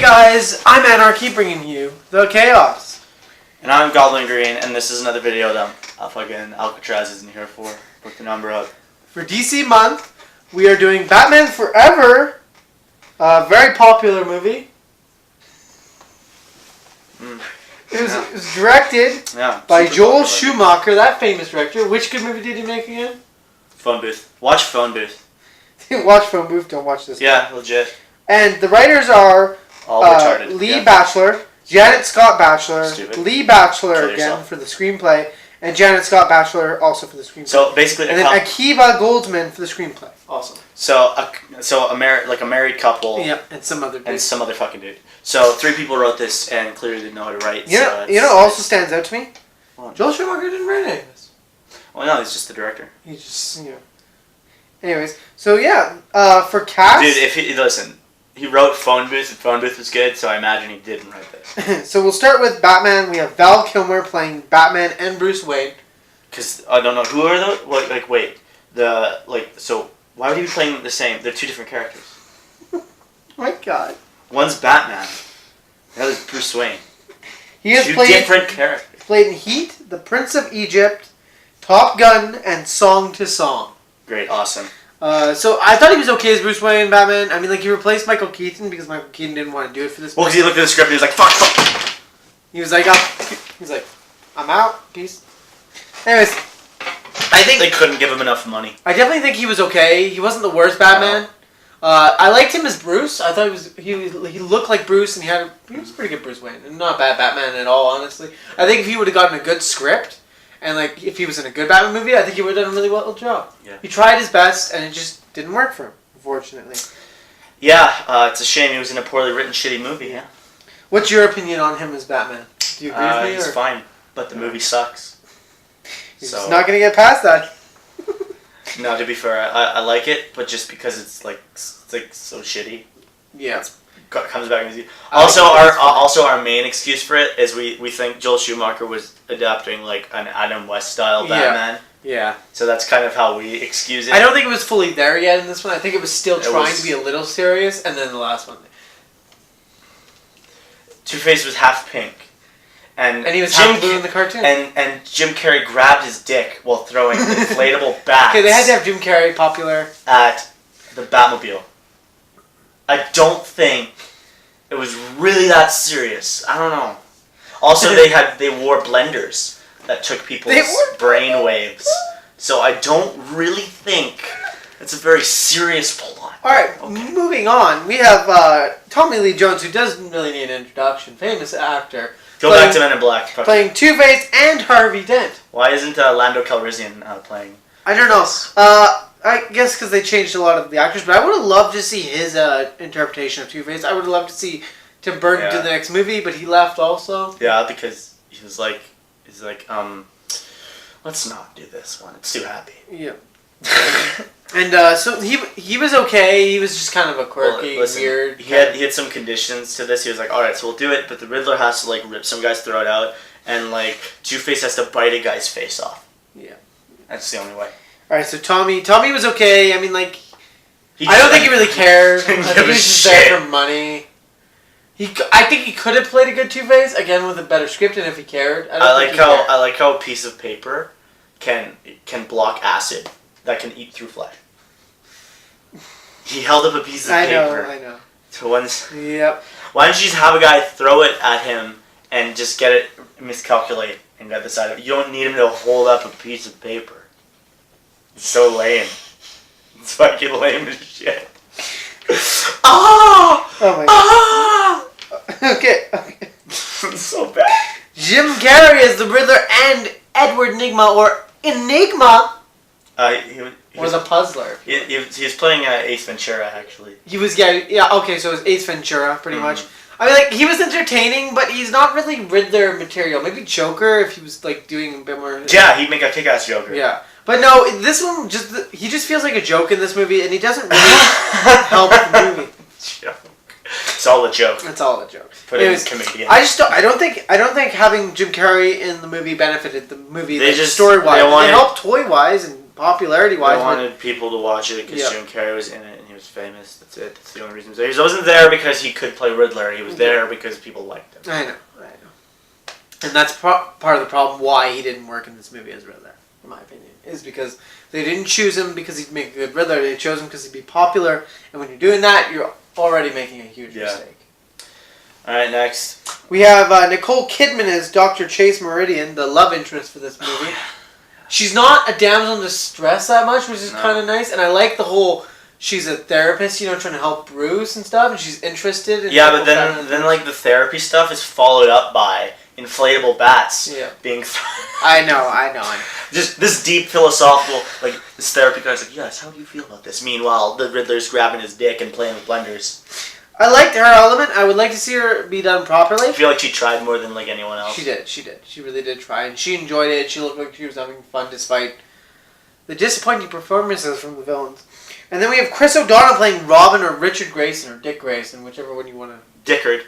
guys, I'm Anarchy bringing you the chaos. And I'm Goblin Green, and this is another video that fucking Alcatraz isn't here for. Put the number up. For DC month, we are doing Batman Forever, a very popular movie. It was directed by Joel Schumacher, that famous director. Which good movie did he make again? Phone Booth. Watch Phone Booth. Watch Phone Booth, don't watch this. Yeah, legit. And the writers are all retarded. Lee Batchelor, Janet Scott Batchelor, Stupid. Lee Batchelor again for the screenplay, and Janet Scott Batchelor also for the screenplay. So basically, and then Akiva Goldsman for the screenplay. Awesome. So a married couple. Yeah, and some other dude. And some other fucking dude. So 3 people wrote this and clearly didn't know how to write. You know, also stands out to me. What? Joel Schumacher didn't write any of this. Well, no, he's just the director. He just Anyways, so yeah, for cast. Dude, if he listen. He wrote Phone Booth, and Phone Booth was good, so I imagine he didn't write this. So we'll start with Batman. We have Val Kilmer playing Batman and Bruce Wayne. Because I don't know who are those. So why would he be playing the same? They're 2 different characters. My God. One's Batman. The other's Bruce Wayne. He has 2 different characters. Played in Heat, The Prince of Egypt, Top Gun, and Song to Song. Great, awesome. So I thought he was okay as Bruce Wayne, Batman. I mean, like, he replaced Michael Keaton because Michael Keaton didn't want to do it for this. Well, because he looked at the script and he was like, fuck. He was like, I'm out, peace. Anyways, I think they couldn't give him enough money. I definitely think he was okay. He wasn't the worst Batman. No. I liked him as Bruce. I thought he looked like Bruce, and he was pretty good Bruce Wayne. And not a bad Batman at all, honestly. I think if he would have gotten a good script, and like if he was in a good Batman movie, I think he would have done a really well job. Yeah. He tried his best, and it just didn't work for him, unfortunately. Yeah, it's a shame he was in a poorly written, shitty movie. Yeah. What's your opinion on him as Batman? Do you agree with me? He's fine, but the movie sucks. He's just not gonna get past that. No, to be fair, I like it, but just because it's like so shitty. Yeah. Comes back and also our main excuse for it is we think Joel Schumacher was adapting like an Adam West style Batman. Yeah. So that's kind of how we excuse it. I don't think it was fully there yet in this one. I think it was still trying to be a little serious, and then the last one. Two-Face was half pink. And he was half blue in the cartoon. And Jim Carrey grabbed his dick while throwing inflatable bats. Okay, they had to have Jim Carrey popular at the Batmobile. I don't think it was really that serious. I don't know. Also, they wore blenders that took people's brain waves. So I don't really think it's a very serious plot. Alright, moving on. We have Tommy Lee Jones, who doesn't really need an introduction. Famous actor. Go back to Men in Black. Playing Two-Face and Harvey Dent. Why isn't Lando Calrissian playing? I don't know. I guess because they changed a lot of the actors, but I would have loved to see his interpretation of Two-Face. I would have loved to see Tim Burton do the next movie, but he left also. Yeah, because he was like, let's not do this one. It's too happy. Yeah. And so he was okay. He was just kind of a quirky, weird. He had some conditions to this. He was like, all right, so we'll do it, but the Riddler has to like rip some guy's throat out, and like Two-Face has to bite a guy's face off. Yeah. That's the only way. All right, so Tommy was okay. I mean, like, I don't think he really cared. I think he was just there for money. I think he could have played a good Two-Face again with a better script, and if he cared, I like how a piece of paper can block acid that can eat through flesh. He held up a piece of paper. I know. Yep. Why don't you just have a guy throw it at him and just get it miscalculate and get the side of it? You don't need him to hold up a piece of paper. It's so lame. It's fucking lame as shit. Oh my god. Okay. It's so bad. Jim Carrey is the Riddler and Edward Nygma, or Enigma. He was a puzzler. He was playing Ace Ventura, actually. He was, okay, so it was Ace Ventura, pretty much. I mean, like, he was entertaining, but he's not really Riddler material. Maybe Joker, if he was, like, doing a bit more... Yeah, he'd make a kick-ass Joker. Yeah. But no, this one, he just feels like a joke in this movie, and he doesn't really help the movie. It's all a joke. It's all a joke. Put it in comedian. I don't think having Jim Carrey in the movie benefited the movie. They just story-wise. It helped toy-wise and popularity-wise. They wanted people to watch it because Jim Carrey was in it, and he was famous. That's it. That's the only reason. He wasn't there because he could play Riddler. He was there because people liked him. I know. And that's part of the problem why he didn't work in this movie as Riddler, in my opinion, is because they didn't choose him because he'd make a good Riddler. They chose him because he'd be popular. And when you're doing that, you're already making a huge mistake. All right, next. We have Nicole Kidman as Dr. Chase Meridian, the love interest for this movie. She's not a damsel in distress that much, which is kind of nice. And I like the whole... She's a therapist, trying to help Bruce and stuff, and she's interested in... Yeah, but then like, the therapy stuff is followed up by inflatable bats being... I know. Just this deep philosophical, like, this therapy guy's like, yes, how do you feel about this? Meanwhile, the Riddler's grabbing his dick and playing with blenders. I liked her element. I would like to see her be done properly. I feel like she tried more than, like, anyone else. She did. She really did try, and she enjoyed it. She looked like she was having fun despite the disappointing performances from the villains. And then we have Chris O'Donnell playing Robin or Richard Grayson or Dick Grayson, whichever one you want to... Dickard.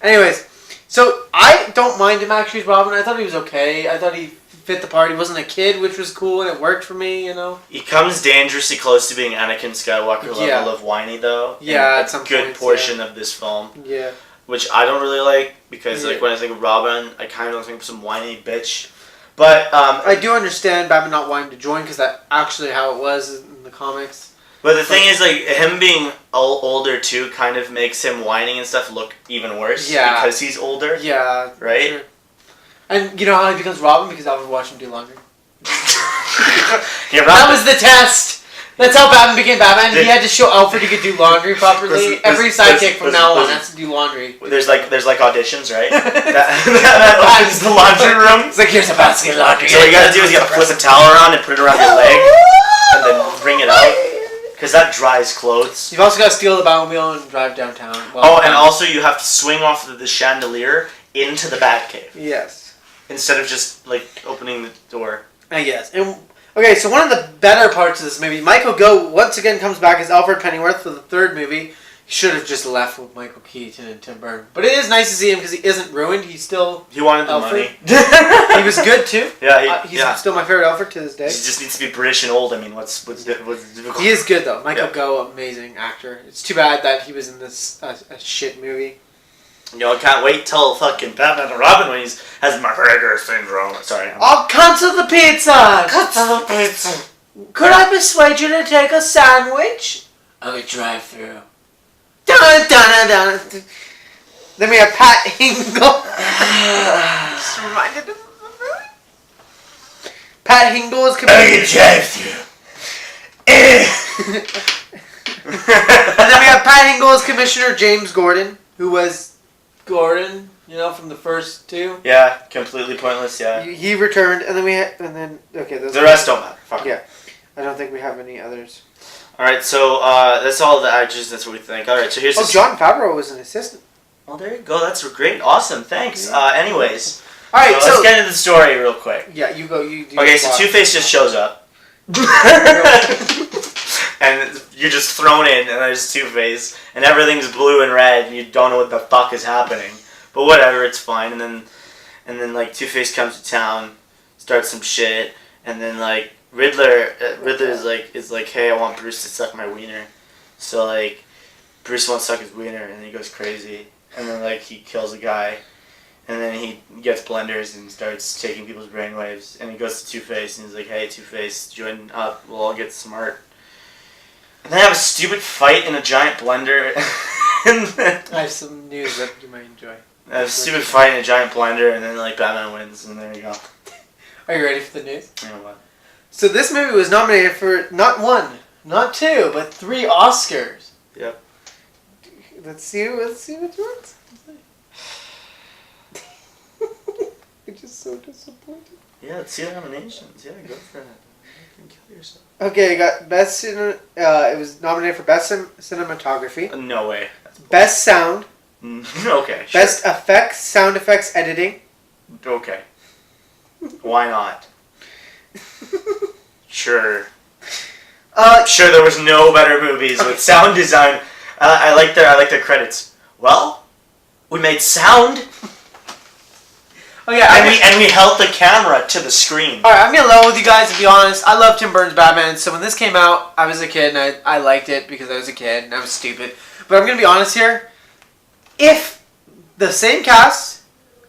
Anyways, so I don't mind him actually as Robin. I thought he was okay. I thought he fit the part. He wasn't a kid, which was cool, and it worked for me, He comes dangerously close to being Anakin Skywalker level of whiny, though. Yeah, at some good portion of this film. Yeah. Which I don't really like, because like when I think of Robin, I kind of don't think of some whiny bitch. But I do understand Batman not wanting to join, because that's actually how it was in the comics. But the thing is, like, him being older, too, kind of makes him whining and stuff look even worse. Yeah. Because he's older. Yeah. Right? Sure. And you know how he becomes Robin? Because Alfred watched him do laundry. That was the test! That's how Batman became Batman. He had to show Alfred he could do laundry properly. Every sidekick from now on has to do laundry. There's like auditions, right? that opens the laundry room. It's like, here's a basket of laundry. So what you gotta do is you gotta flip a towel around and put it around your leg. And then bring it out. Because that dries clothes. You've also got to steal the Batmobile and drive downtown. And also you have to swing off the chandelier into the Batcave. Yes. Instead of just, like, opening the door. I guess. And, okay, so one of the better parts of this movie, Michael Gough once again comes back as Alfred Pennyworth for the third movie. He should have just left with Michael Keaton and Tim Burton. But it is nice to see him because he isn't ruined. He's still He wanted the Alfred. money. He was good, too. Yeah, he's still my favorite Alfred to this day. He just needs to be British and old. I mean, what's difficult? He is good, though. Michael Gough, amazing actor. It's too bad that he was in this a shit movie. I can't wait till fucking Batman and Robin when he has McGregor syndrome. Sorry. Oh, cancel the pizza! Cancel the pizza! Could I persuade you to take a sandwich? I would drive through. Dun, dun, dun, dun. Then we have Pat Hingle. Just reminded him of the movie. Pat Hingle is I drive through. And then we have Pat Hingle as Commissioner James Gordon, who was Gordon, from the first two. Yeah, completely pointless. Yeah. He returned, and then the rest don't matter. Fuck. Yeah, I don't think we have any others. All right, so that's all the actors. That's what we think. All right, so here's. Jon Favreau was an assistant. Well, there you go. That's great. Awesome. Thanks. Anyways. All right, so let's get into the story real quick. Yeah, you go. You do. Okay, so Two-Face just shows up. And you're just thrown in, and there's Two-Face, and everything's blue and red, and you don't know what the fuck is happening. But whatever, it's fine. And then like Two-Face comes to town, starts some shit, and then like Riddler is like, hey, I want Bruce to suck my wiener. So like, Bruce won't suck his wiener, and he goes crazy, and then like he kills a guy, and then he gets blenders and starts taking people's brainwaves, and he goes to Two-Face and he's like, hey, Two-Face, join up, we'll all get smart. And they have a stupid fight in a giant blender. I have some news that you might enjoy. A stupid fight in a giant blender, and then like Batman wins, and there you go. Are you ready for the news? You know what? So this movie was nominated for not one, not two, but 3 Oscars. Yep. Let's see which ones. You're just so disappointed. Yeah, let's see the nominations. Yeah, go for it. You can kill yourself. Okay, you got best. It was nominated for best cinematography. No way. Best sound. Okay. Sure. Best effects, sound effects, editing. Okay. Why not? Sure. Sure, there was no better movies with sound design. I like their credits. Well, we made sound. Oh yeah, and we held the camera to the screen. All right, I'm gonna level with you guys and be honest. I love Tim Burton's Batman. So when this came out, I was a kid and I liked it because I was a kid and I was stupid. But I'm gonna be honest here. If the same cast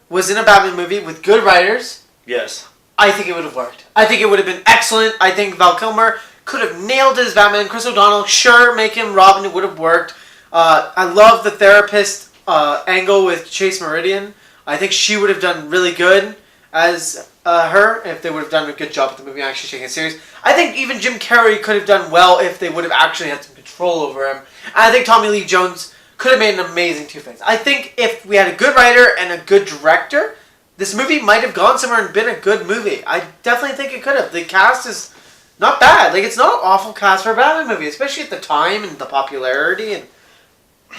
was in a Batman movie with good writers, yes, I think it would have worked. I think it would have been excellent. I think Val Kilmer could have nailed it as Batman. Chris O'Donnell, sure, make him Robin. It would have worked. I love the therapist angle with Chase Meridian. I think she would have done really good as her if they would have done a good job with the movie actually taking it serious. I think even Jim Carrey could have done well if they would have actually had some control over him. And I think Tommy Lee Jones could have made an amazing Two-Face. I think if we had a good writer and a good director, this movie might have gone somewhere and been a good movie. I definitely think it could have. The cast is not bad. Like, it's not an awful cast for a Batman movie, especially at the time and the popularity and...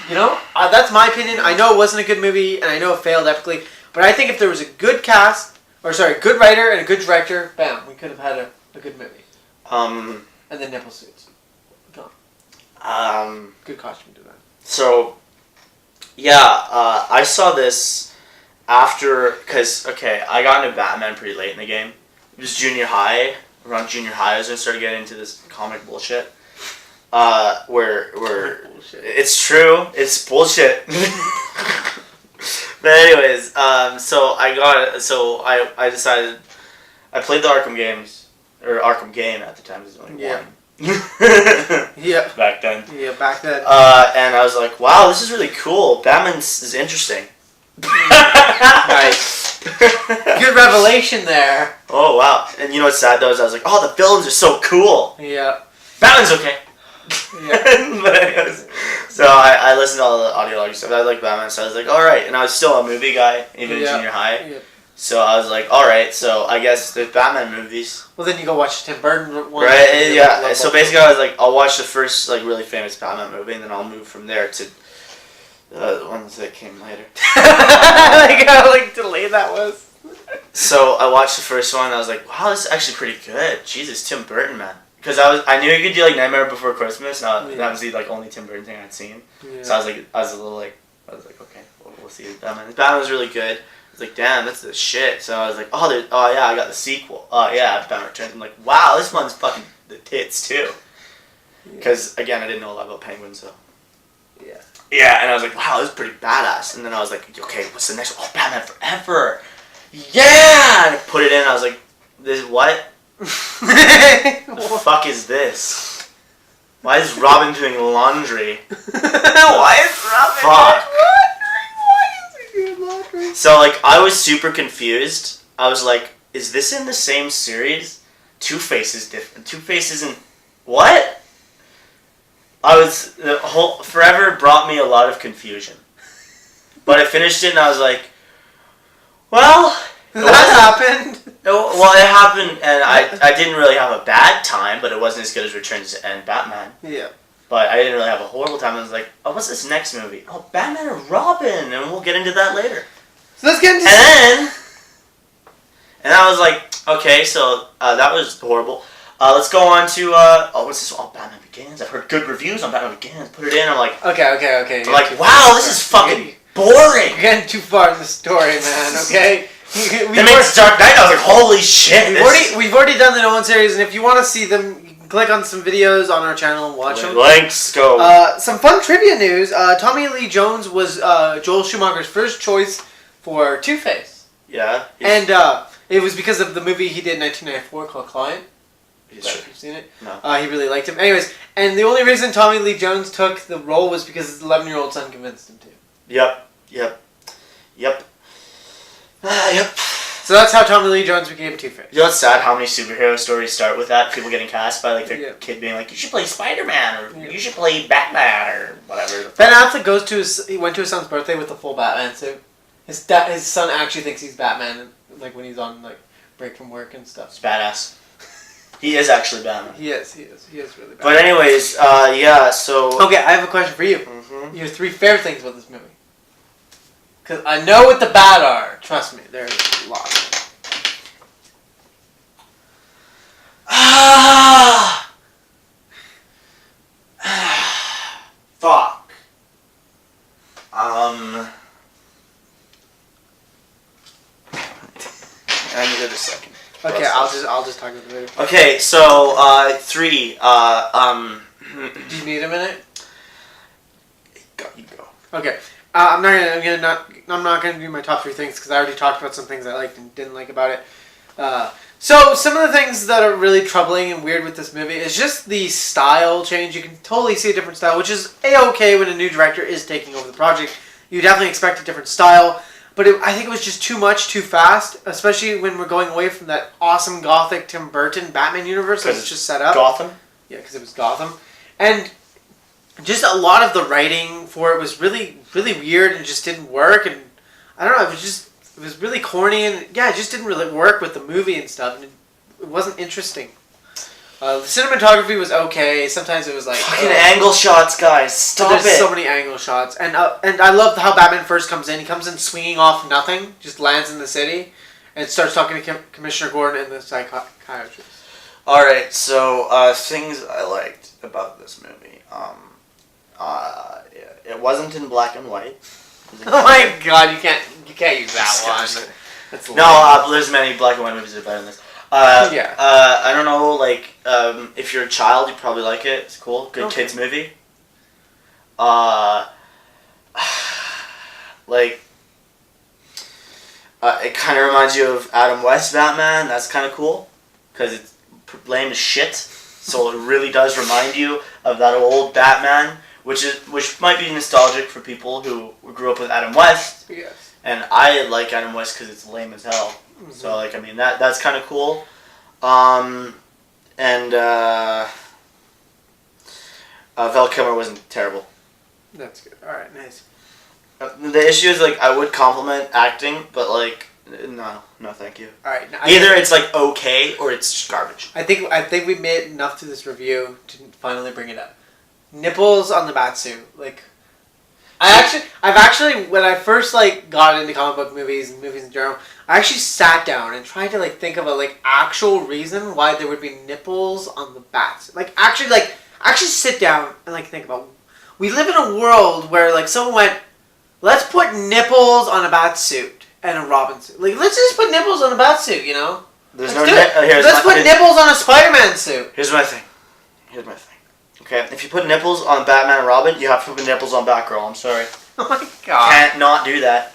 You know, that's my opinion. I know it wasn't a good movie, and I know it failed epically. But I think if there was a good cast, good writer and a good director, bam, we could have had a good movie. And then nipple suits. Gone. Good costume design. So, yeah, I saw this after, because, okay, I got into Batman pretty late in the game. It was junior high. Around junior high, I was going to start getting into this comic bullshit. Where it's true, it's bullshit. But anyways, so I decided I played the Arkham games, or Arkham game at the time. There's only one. Yeah. Back then. Yeah, back then. And I was like, wow, this is really cool. Batman is interesting. Nice. Good revelation there. Oh wow! And you know what's sad though is I was like, oh, the villains are so cool. Yeah. Batman's okay. Yeah. But anyways, so I listened to all the audiology stuff. I like Batman, so I was like, all right. And I was still a movie guy, even in junior high. Yeah. So I was like, all right. So I guess there's Batman movies. Well, then you go watch Tim Burton one. Right? Yeah. So basically, I was like, I'll watch the first like really famous Batman movie, and then I'll move from there to the ones that came later. Like how delayed that was. So I watched the first one. And I was like, wow, this is actually pretty good. Jesus, Tim Burton, man. Because I knew he could do like Nightmare Before Christmas. And that was the like only Tim Burton thing I'd seen. Yeah. So I was like, okay, we'll see. Batman. Batman was really good. I was like, damn, that's the shit. So I was like, oh yeah, I got the sequel. Oh yeah, Batman Returns. I'm like, wow, this one's fucking the tits too. Because again, I didn't know a lot about Penguin, so. Yeah. Yeah, and I was like, wow, this is pretty badass. And then I was like, okay, what's the next one? Oh, Batman Forever. Yeah! And I put it in, and I was like, this what? The fuck is this? Why is Robin doing laundry? Why is Robin Fuck. doing laundry? So, like, I was super confused. I was like, is this in the same series? Two-Face is different. Two-Face isn't... What? Forever brought me a lot of confusion. But I finished it and I was like, well... That happened? Well, it happened and I didn't really have a bad time, but it wasn't as good as Returns and Batman. Yeah. But I didn't really have a horrible time. I was like, oh, what's this next movie? Oh, Batman and Robin, and we'll get into that later. So let's get into... And I was like, okay, so that was horrible. Let's go on to, what's this? Oh, Batman Begins. I've heard good reviews on Batman Begins. Put it in. I'm like... Okay. I'm like, wow, this is fucking boring. You're getting too far in the story, man, okay? It makes Dark Knight. I was like, holy shit. We've already done the Nolan series, and if you want to see them, you can click on some videos on our channel and watch them. Links, go. Some fun trivia news. Tommy Lee Jones was Joel Schumacher's first choice for Two-Face. Yeah. And it was because of the movie he did in 1994 called Client. Have you seen it? No. He really liked him. Anyways, and the only reason Tommy Lee Jones took the role was because his 11-year-old son convinced him to. Yep. So that's how Tommy Lee Jones became Two-Face. You know what's sad? How many superhero stories start with that? People getting cast by like their kid being like, you should play Spider-Man, or you should play Batman, or whatever. Ben Affleck he went to his son's birthday with a full Batman suit. His son actually thinks he's Batman, like when he's on like break from work and stuff. It's badass. He is actually Batman. He is really Batman. But anyways, yeah, so... Okay, I have a question for you. Mm-hmm. Your 3 favorite things about this movie. Because I know what the bad are. Trust me, there's a lot. Fuck. I'll just talk about the movie. Okay, so 3. Do you need a minute? You go. Okay. I'm not gonna do my top 3 things because I already talked about some things I liked and didn't like about it. So some of the things that are really troubling and weird with this movie is just the style change. You can totally see a different style, which is a-okay when a new director is taking over the project. You definitely expect a different style, but I think it was just too much, too fast, especially when we're going away from that awesome gothic Tim Burton Batman universe that was just set up. Gotham? Yeah, because it was Gotham. And just a lot of the writing for it was really, really weird and just didn't work. And I don't know, it was really corny and yeah, it just didn't really work with the movie and stuff. And it wasn't interesting. The cinematography was okay. Sometimes it was like fucking angle shots, guys. Stop it. There's so many angle shots, and I love how Batman first comes in. He comes in swinging off nothing, just lands in the city, and starts talking to Commissioner Gordon and the psychiatrist. All right, so things I liked about this movie. It wasn't in black and white. Oh my god, you can't use that one. That's no, there's many black and white movies that are better than this. Yeah. I don't know, like, if you're a child, you probably like it. It's cool. Good kids movie. Like, it kind of reminds you of Adam West Batman. That's kind of cool. Because it's lame as shit. So it really does remind you of that old Batman. Which might be nostalgic for people who grew up with Adam West. Yes. And I like Adam West because it's lame as hell. Mm-hmm. So, like, I mean, that's kind of cool. Val Kilmer wasn't terrible. That's good. Alright, nice. The issue is, like, I would compliment acting, but, like, no, thank you. Alright. Either it's, like, okay, or it's just garbage. I think we made enough to this review to finally bring it up. Nipples on the Batsuit. Like, I've actually, when I first, like, got into comic book movies and movies in general, I actually sat down and tried to, like, think of a, like, actual reason why there would be nipples on the Batsuit. Like, actually sit down and, like, think about, we live in a world where, like, someone went, let's put nipples on a Batsuit and a Robin suit. Like, let's just put nipples on a Batsuit, you know? Let's put nipples on a Spider-Man suit. Here's my thing. Okay, if you put nipples on Batman and Robin, you have to put nipples on Batgirl. I'm sorry. Oh my god. Can't not do that.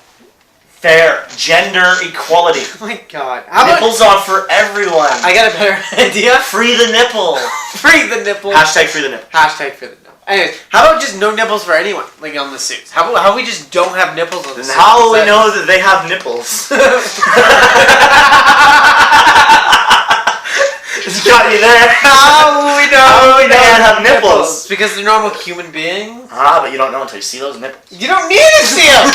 Fair. Gender equality. Oh my god. Nipples on for everyone. I got a better idea. Free the nipple. Free the nipple. Hashtag free the nipple. Hashtag free the nipple. Anyways, how about just no nipples for anyone, like on the suits? How about we just don't have nipples on the suits? How will we know that they have nipples? Just got you there. How will we know they have nipples? Because they're normal human beings. But you don't know until you see those nipples. You don't need to see them.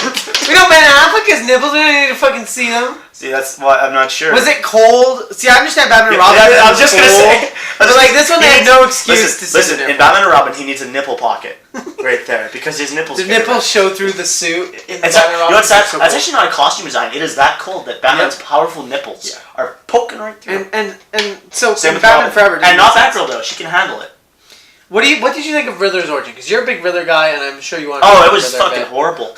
We know Ben Affleck's nipples. We don't need to fucking see them. See, that's why I'm not sure. Was it cold? See, I understand Batman and Robin. I was just gonna say. But like this one, they had no excuse to see. Listen, in Batman and Robin, he needs a nipple pocket right there because his nipples. The nipples show through the suit. That's actually not a costume design. It is that cold that Batman's powerful nipples are poking right through. And so same with Batman Forever. And not Batgirl though. She can handle it. What did you think of Riddler's origin? Because you're a big Riddler guy, and I'm sure you want. Oh, it was fucking horrible.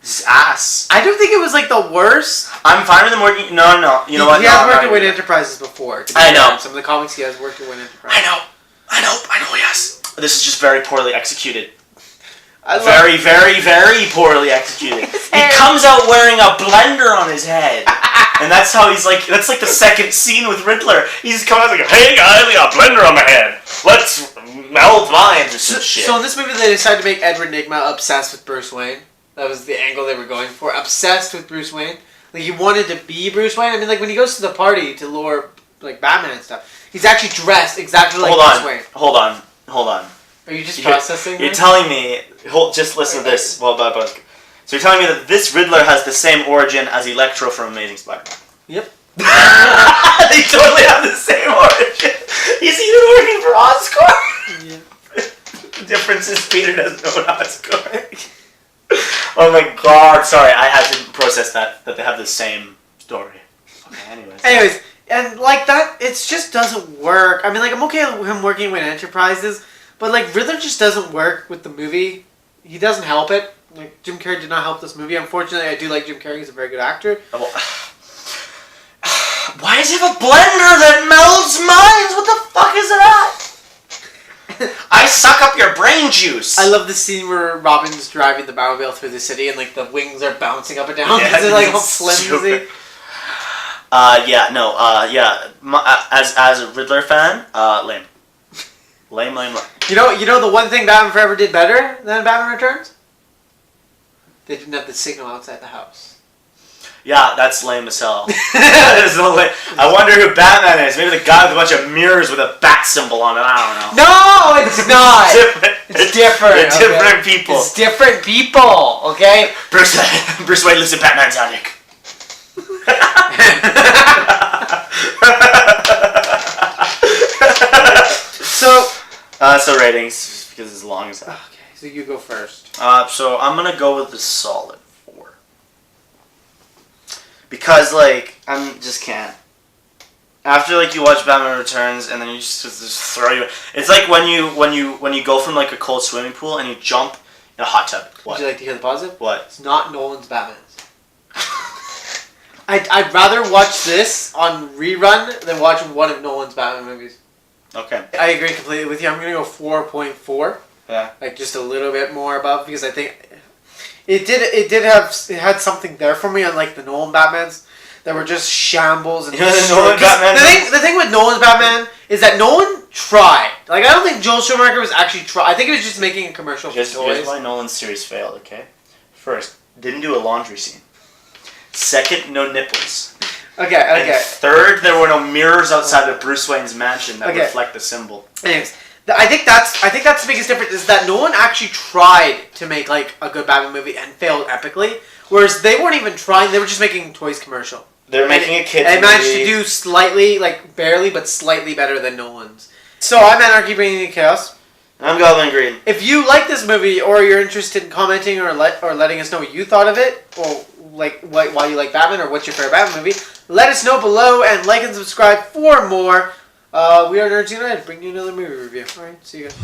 His ass. I don't think it was like the worst. I'm fine with him working. No. You know what? He has worked at Wayne Enterprises before. I know. Some of the comics he has worked at Wayne Enterprises. I know. Yes. This is just very poorly executed. Very, very, very poorly executed. He comes out wearing a blender on his head. And that's how he's like, that's like the second scene with Riddler. He's coming out like, hey guys, I got a blender on my head. Let's meld minds or some shit. So in this movie they decided to make Edward Nygma obsessed with Bruce Wayne. That was the angle they were going for. Obsessed with Bruce Wayne. Like he wanted to be Bruce Wayne. I mean like when he goes to the party to lure like Batman and stuff, he's actually dressed exactly like Bruce Wayne. Hold on. Are you just processing You're telling me, just listen to this. Well, so you're telling me that this Riddler has the same origin as Electro from Amazing Spider-Man? Yep. They totally have the same origin. He's even working for Oscorp. Yeah. The difference is Peter doesn't know Oscorp. Oh my god, sorry, I had to process that they have the same story. Okay, anyways, and like that, it just doesn't work. I mean, like, I'm okay with him working with Enterprises, but like, Riddler just doesn't work with the movie. He doesn't help it. Like, Jim Carrey did not help this movie. Unfortunately, I do like Jim Carrey. He's a very good actor. Why does he have a blender that melts minds? What the fuck is that? I suck up your brain juice. I love the scene where Robin's driving the Batmobile through the city and like the wings are bouncing up and down because they're like all flimsy. As a Riddler fan, lame. Lame. You know the one thing Batman Forever did better than Batman Returns? They didn't have the signal outside the house. Yeah, that's lame as hell. That is so lame. I wonder who Batman is. Maybe the guy with a bunch of mirrors with a bat symbol on it. I don't know. No, it's not. It's different. They're different people. It's different people, okay? Bruce Wayne lives in Batman's attic. So ratings, because it's long as hell. Okay, so you go first. So I'm going to go with the solid 4. Because, like, I just can't. After, like, you watch Batman Returns and then you just throw you... It's like when you go from, like, a cold swimming pool and you jump in a hot tub. What? Would you like to hear the positive? What? It's not Nolan's Batman. I'd rather watch this on rerun than watch one of Nolan's Batman movies. Okay. I agree completely with you. I'm going to go 4.4. Yeah. Like, just a little bit more above, because I think it had something there for me, unlike the Nolan Batmans that were just shambles and the Nolan Batman. The thing with Nolan's Batman is that Nolan tried. Like, I don't think Joel Schumacher was actually trying. I think he was just making a commercial for toys. Here's why Nolan's series failed, okay? First, didn't do a laundry scene. Second, no nipples. Okay. And third, there were no mirrors outside of Bruce Wayne's mansion that reflect the symbol. Anyways, I think that's the biggest difference, is that no one actually tried to make like a good Batman movie and failed epically. Whereas they weren't even trying; they were just making a toys commercial. They're making a kids movie. They managed to do slightly, like barely, but slightly better than Nolan's. So I'm Anarchy bringing you chaos. I'm Goblin Green. If you like this movie, or you're interested in commenting or letting us know what you thought of it, or like why you like Batman, or what's your favorite Batman movie, let us know below and like and subscribe for more. We are Nerds United, bringing you another movie review. Alright, see you guys.